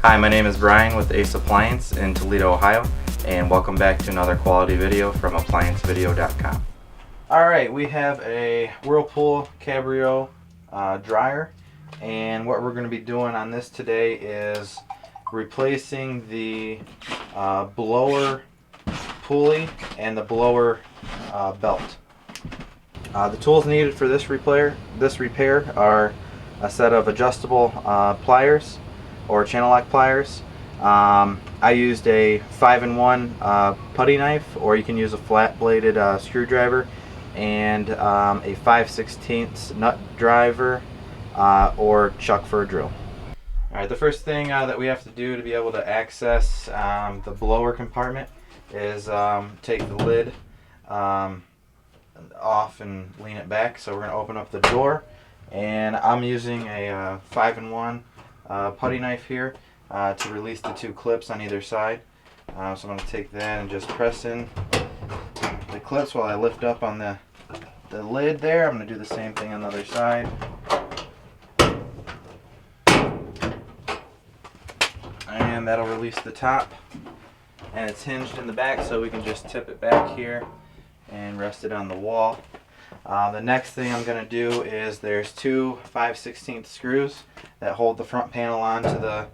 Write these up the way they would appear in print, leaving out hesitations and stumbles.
Hi, my name is Brian with Ace Appliance in Toledo, Ohio, and welcome back to another quality video from ApplianceVideo.com. Alright, we have a Whirlpool Cabrio dryer, and what we're going to be doing on this today is replacing the blower pulley and the blower belt. The tools needed for this repair are a set of adjustable pliers or channel lock pliers. I used a 5-in-1 putty knife, or you can use a flat bladed screwdriver, and a 5/16 nut driver or chuck for a drill. Alright, the first thing that we have to do to be able to access the blower compartment is take the lid off and lean it back. So we're going to open up the door, and I'm using a 5-in-1 putty knife here to release the two clips on either side. So I'm going to take that and just press in the clips while I lift up on the lid there. I'm going to do the same thing on the other side. And that'll release the top, and it's hinged in the back, so we can just tip it back here and rest it on the wall. The next thing I'm going to do is there's two 5/16 screws that hold the front panel on to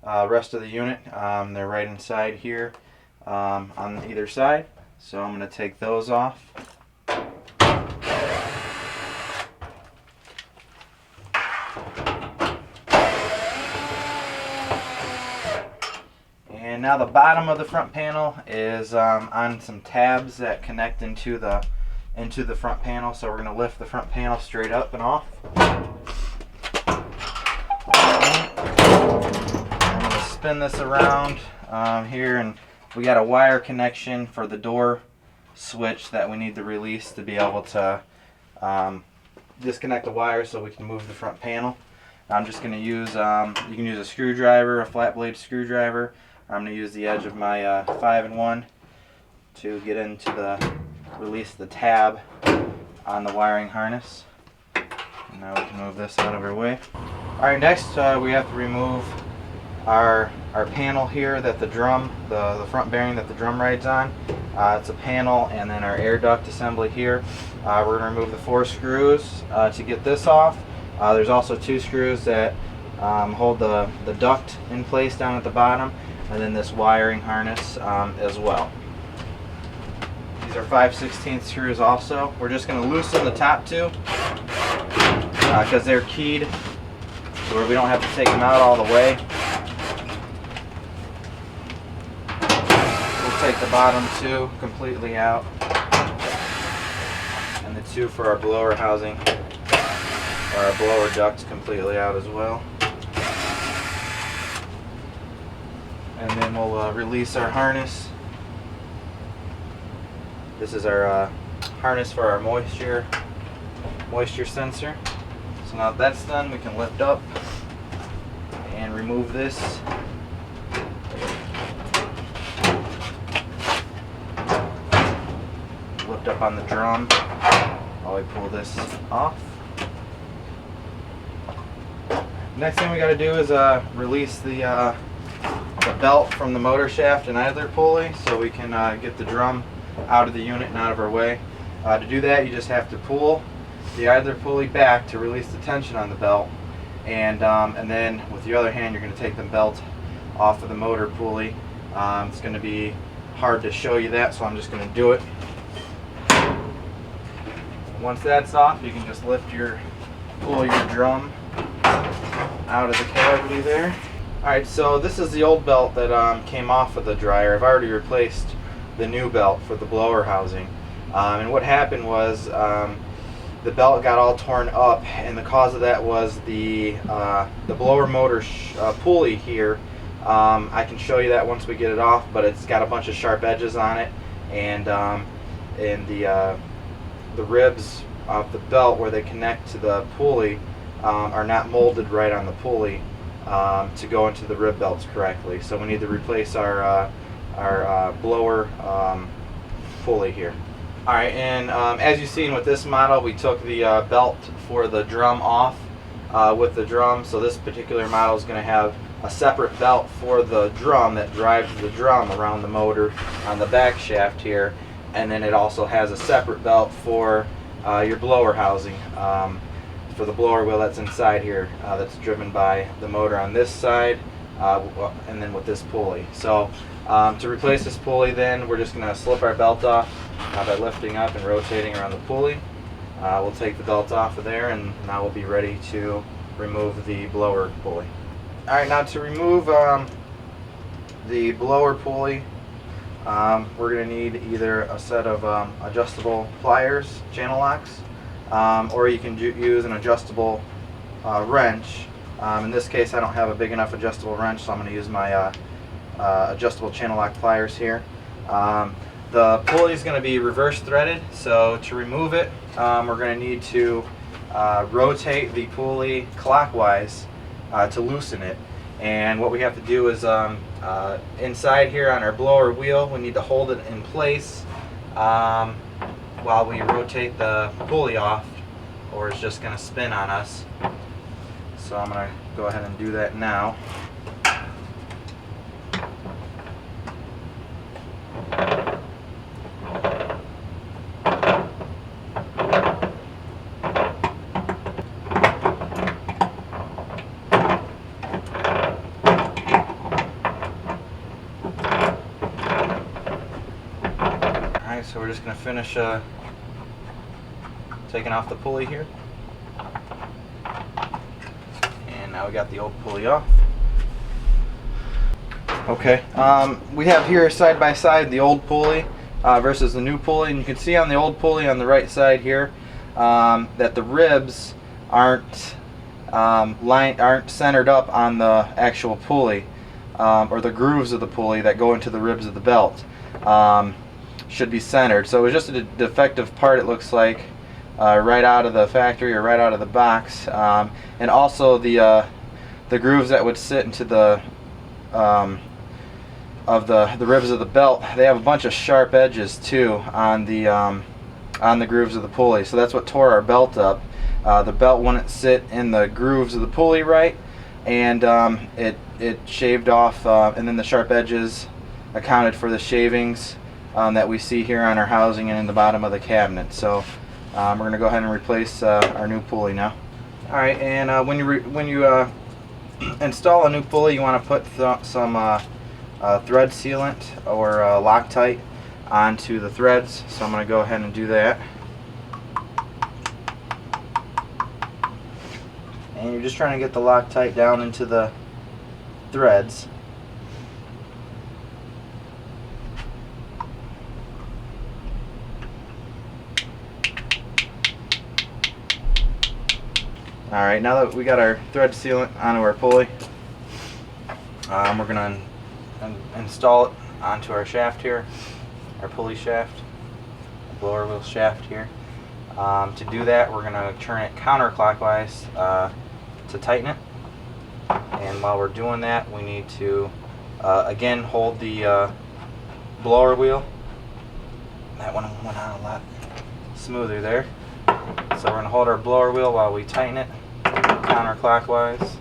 the rest of the unit. They're right inside here on either side, so I'm going to take those off. And now the bottom of the front panel is on some tabs that connect into the front panel, so we're going to lift the front panel straight up and off. I'm going to spin this around here, and we got a wire connection for the door switch that we need to release to be able to disconnect the wire so we can move the front panel. I'm just going to use, you can use a screwdriver, a flat blade screwdriver. I'm going to use the edge of my 5-in-1 to get into release the tab on the wiring harness. And now we can move this out of our way. Alright, next we have to remove our panel here that the front bearing that the drum rides on. It's a panel, and then our air duct assembly here. We're going to remove the 4 screws to get this off. There's also 2 screws that hold the duct in place down at the bottom, and then this wiring harness as well. These are 5/16 screws also. We're just going to loosen the top 2 because they're keyed where we don't have to take them out all the way. We'll take the bottom 2 completely out, and the 2 for our blower housing or our blower ducts completely out as well. And then we'll release our harness. This is our harness for our moisture sensor. So now that that's done, we can lift up and remove this. Lift up on the drum while we pull this off. Next thing we got to do is release the belt from the motor shaft and idler pulley, so we can get the drum out of the unit and out of our way. To do that, you just have to pull the idler pulley back to release the tension on the belt, and then with your other hand you're going to take the belt off of the motor pulley. It's going to be hard to show you that, so I'm just going to do it. Once that's off, you can just pull your drum out of the cavity there. Alright, so this is the old belt that came off of the dryer. I've already replaced the new belt for the blower housing. And what happened was the belt got all torn up, and the cause of that was the blower motor pulley here. I can show you that once we get it off, but it's got a bunch of sharp edges on it, and the ribs of the belt where they connect to the pulley are not molded right on the pulley to go into the rib belts correctly. So we need to replace our blower pulley here. Alright, and as you've seen with this model, we took the belt for the drum off with the drum. So this particular model is going to have a separate belt for the drum that drives the drum around the motor on the back shaft here, and then it also has a separate belt for your blower housing, for the blower wheel that's inside here, that's driven by the motor on this side, and then with this pulley. So to replace this pulley, then we're just going to slip our belt off by lifting up and rotating around the pulley. We'll take the belt off of there, and now we'll be ready to remove the blower pulley. Alright, now to remove the blower pulley, we're going to need either a set of adjustable pliers, channel locks, or you can use an adjustable wrench. In this case, I don't have a big enough adjustable wrench, so I'm going to use my adjustable channel lock pliers here. The pulley is going to be reverse threaded, so to remove it, we're going to need to rotate the pulley clockwise to loosen it. And what we have to do is inside here on our blower wheel, we need to hold it in place while we rotate the pulley off, or it's just going to spin on us. So I'm going to go ahead and do that now. So we're just going to finish taking off the pulley here. And now we got the old pulley off. Okay, we have here side by side the old pulley versus the new pulley, and you can see on the old pulley on the right side here that the ribs aren't centered up on the actual pulley, or the grooves of the pulley that go into the ribs of the belt. Should be centered. So it was just a defective part, it looks like, right out of the factory or right out of the box. And also the grooves that would sit into the ribs of the belt, they have a bunch of sharp edges too on the grooves of the pulley. So that's what tore our belt up. The belt wouldn't sit in the grooves of the pulley right, and it shaved off, and then the sharp edges accounted for the shavings that we see here on our housing and in the bottom of the cabinet. So we're going to go ahead and replace our new pulley now. Alright, and when you install a new pulley, you want to put some thread sealant or Loctite onto the threads. So I'm going to go ahead and do that. And you're just trying to get the Loctite down into the threads. Alright, now that we got our thread sealant onto our pulley, we're going to install it onto our shaft here, our pulley shaft, the blower wheel shaft here. To do that, we're going to turn it counterclockwise to tighten it. And while we're doing that, we need to again hold the blower wheel. That one went on a lot smoother there. So we're going to hold our blower wheel while we tighten it counterclockwise.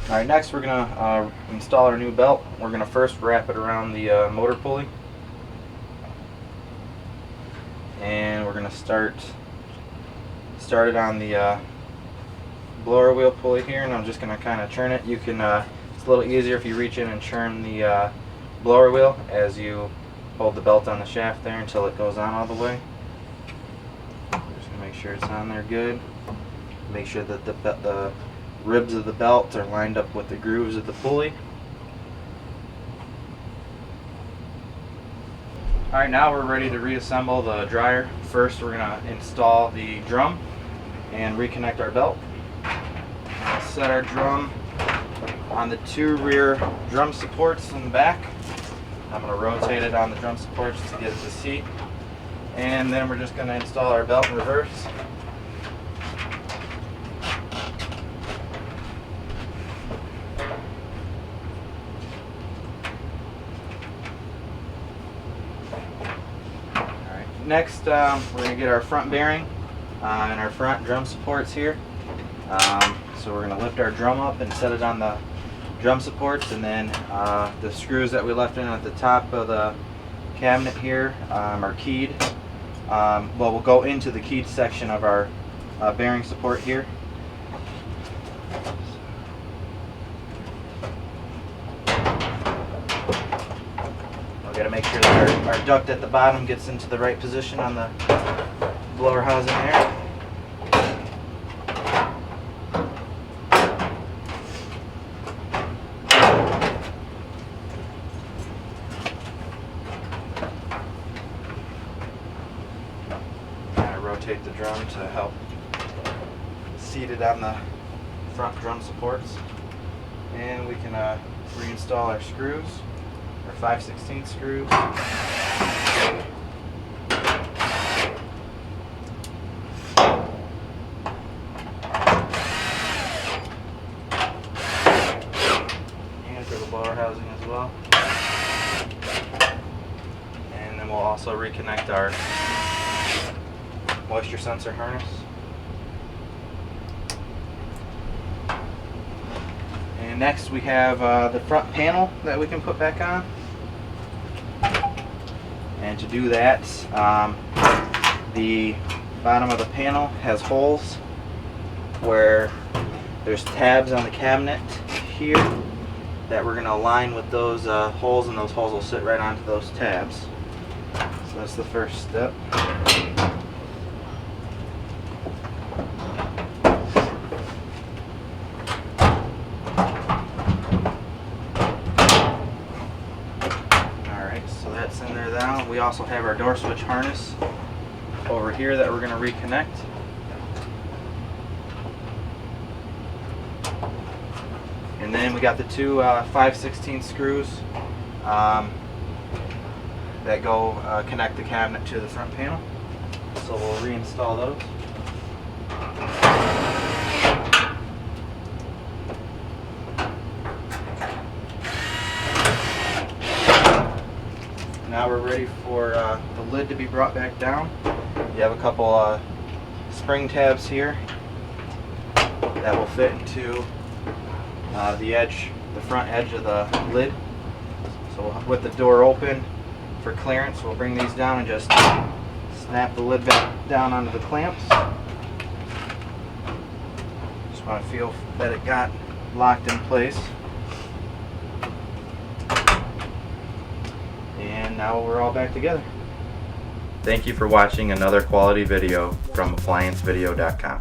Alright, next we're going to install our new belt. We're going to first wrap it around the motor pulley. And we're going to start it on the blower wheel pulley here, and I'm just going to kind of turn it. You can it's a little easier if you reach in and turn the blower wheel as you hold the belt on the shaft there until it goes on all the way. Just going to make sure it's on there good. Make sure that the ribs of the belt are lined up with the grooves of the pulley. Alright, now we're ready to reassemble the dryer. First we're going to install the drum and reconnect our belt. Set our drum on the two rear drum supports in the back. I'm going to rotate it on the drum supports to get it to seat. And then we're just going to install our belt in reverse. Next, we're going to get our front bearing and our front drum supports here. So we're going to lift our drum up and set it on the drum supports, and then the screws that we left in at the top of the cabinet here are keyed. Well, we'll go into the keyed section of our bearing support here. We've got to make sure that our duct at the bottom gets into the right position on the blower housing there. Rotate the drum to help seat it on the front drum supports, and we can reinstall our screws, our 5/16 screws. And for the blower housing as well. And then we'll also reconnect our moisture sensor harness. And next we have the front panel that we can put back on. And to do that, the bottom of the panel has holes where there's tabs on the cabinet here that we're going to align with those holes, and those holes will sit right onto those tabs. So that's the first step. In there now. We also have our door switch harness over here that we're going to reconnect. And then we got the two 5/16 screws that go connect the cabinet to the front panel. So we'll reinstall those. Now we're ready for the lid to be brought back down. You have a couple spring tabs here that will fit into the front edge of the lid. So with the door open for clearance, we'll bring these down and just snap the lid back down onto the clamps. Just want to feel that it got locked in place. And now we're all back together. Thank you for watching another quality video from ApplianceVideo.com.